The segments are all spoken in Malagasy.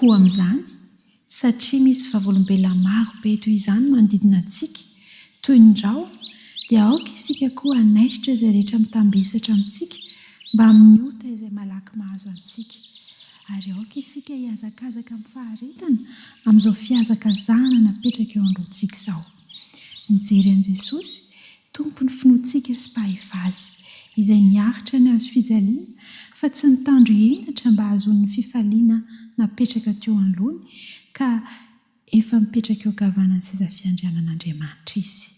tokoa amin'izany satria misy vavolombelona maro be toy izany manodidina antsika toy ny rao dia aoka isika koa hanaisitra izay rehetra mitambesatra amintsika mba amin'ny ota izay malaky mahazo antsika ary aoka isika hiazakazaka amin'ny faharetana amin'izao fiazakazahana napetraka eo an-dohantsika izao. Mijery an'i Jesosy tompony finoantsika sy mpahefazy izay niaritra ny azo fijaliana fa tsy nitandro henatra mba hahazoany fifaliana napetraka teo anoloany ka efa mipetraka eo gavanany seza fiandrianan'Andriamanitra izy.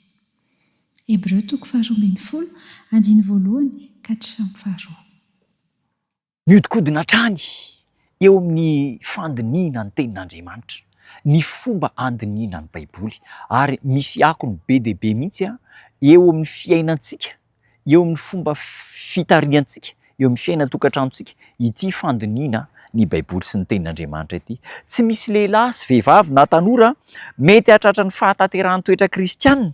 Hebreo 12:1 ka 3:2. Miodikodina hatrany eo amin'ny fandiniana ny tenin'Andriamanitra, ny fomba andiniana ny Baiboly ary misy akony be dia be mihitsy eo amin'ny fiainantsika, eo amin'ny fomba fitariantsika, eo amin'ny fiainan-tokantranontsika ity fandiniana ny Baiboly sy ny tenin'Andriamanitra ity. Tsy misy lehilahy sy vehivavy na tanora mety hahatratra ny fahatanteran'ny toetra kristianina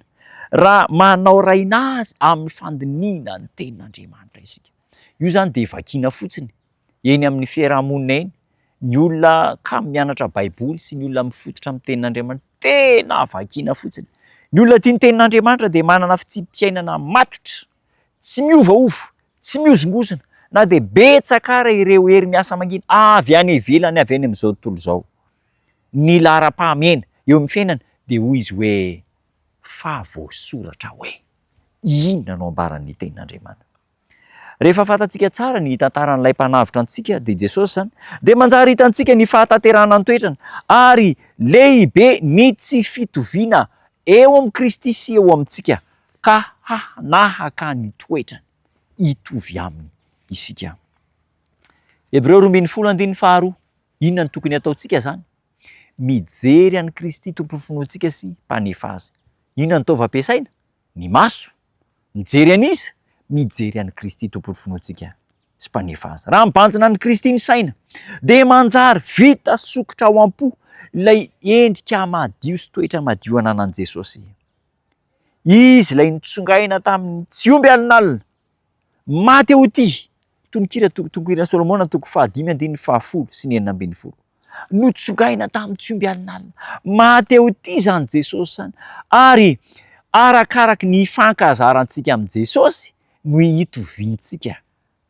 raha manao raina azy amin'ny fandiniana ny tenin'Andriamanitra isika. Io zany dia vakiana fotsiny eny amin'ny fiarahamonina eny, ny olona kamo mianatra Baiboly sy ny olona mifototra amin'ny tenin'Andriamanitra tena vakiana fotsiny. Ny olona tia ny tenin'Andriamanitra dia manana fitsim-piainana matotra, tsy miovaova, tsy miozongozona, na dia betsaka ary ireo hery miasa mangina avy any ivelany avy any amin'izao tontolo izao. Ny lara-pahamena eo amin'ny fiainana dia hoy izy hoe fa voasoratra hoe inona no ambaran'ny tenin'Andriamanitra. Rehefa fantatsika tsara ny tantaran'ilay mpanavitra antsika dia Jesosy zany, dia manjary hitantsika ny fahatanterana ny toetrany ary lehibe ny tsy fitoviana eo amin'ny Kristy sy eo amintsika ka hanahaka ny toetrany hitovy aminy isika. Hebreo 12:2. Inona no tokony ataontsika zany? Mijery an'i Kristy tompony finoantsika sy mpanefa azy. Inona no tao fampiasaina? Ny maso. Mijery an'iza? Mijery an'i Kristy tompony finoantsika sy mpanefa azy. Raha mibanjina an'i Kristy ny saina dia manjary vita sokotra ao am-po ilay endrika madio sy toetra madio ananan'i Jesosy. Izy ilay nitsongaina tamin'ny tsy omby alin'alina, maty eo ity, tononkira Solomona 5:5 sy 9:10. Notsongaina tamin'ny tsy omby alin'alina, maty eo ity zany Jesosy zany, ary arakaraky ny fankazarantsika amin'ny Jesosy no hitoviantsika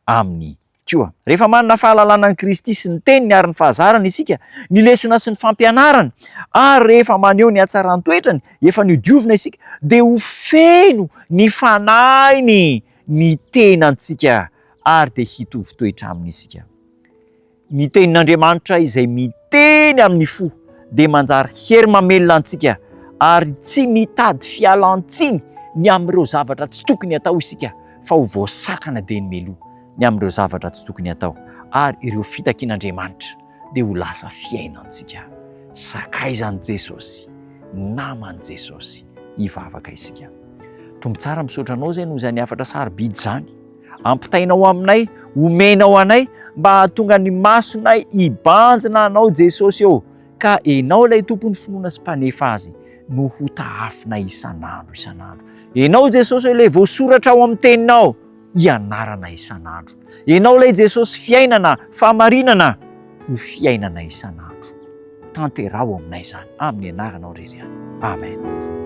aminy koa. Rehefa manana fahalalana an'i Kristy sy ny teniny ary ny fahazarana isika, ny lesona sy ny fampianarana, ary rehefa maneho ny hatsaran'ny toetrany, efa niodiovina isika, dia ho feno ny fanainy ny tenantsika ary dia hitovy toetra aminy isika. Ny tenin'Andriamanitra izay miteny amin'ny fo dia manjary hery mamelona antsika ary tsy mitady fialan-tsiny ny amin'ireo zavatra tsy tokony atao isika, fa ho voasakana dia ny meloa ny amin'ireo zavatra tsy tokony atao ary ireo fitakian'Andriamanitra dia ho lasa fiainantsika. Sakaizan'i Jesosy, naman'i Jesosy hivavaka isika. Tombo tsara misaotra anao izay noho izany hafatra sarobidy izany. Ampitainao aminay, omenao anay mba hahatonga ny masonay hibanjina anao Jesosy eo, ka enao ilay tompony finoana sy mpanefa azy no ho tahafinay isan'andro isan'andro. Enao Jesosy ilay voasoratra ao amin'ny teninao hianarana isan'andro. Enao ilay Jesosy fiainana, fahamarinana ho fiainana isan'andro. Tanterao aminay izany amin'ny anaranao irery. Amen.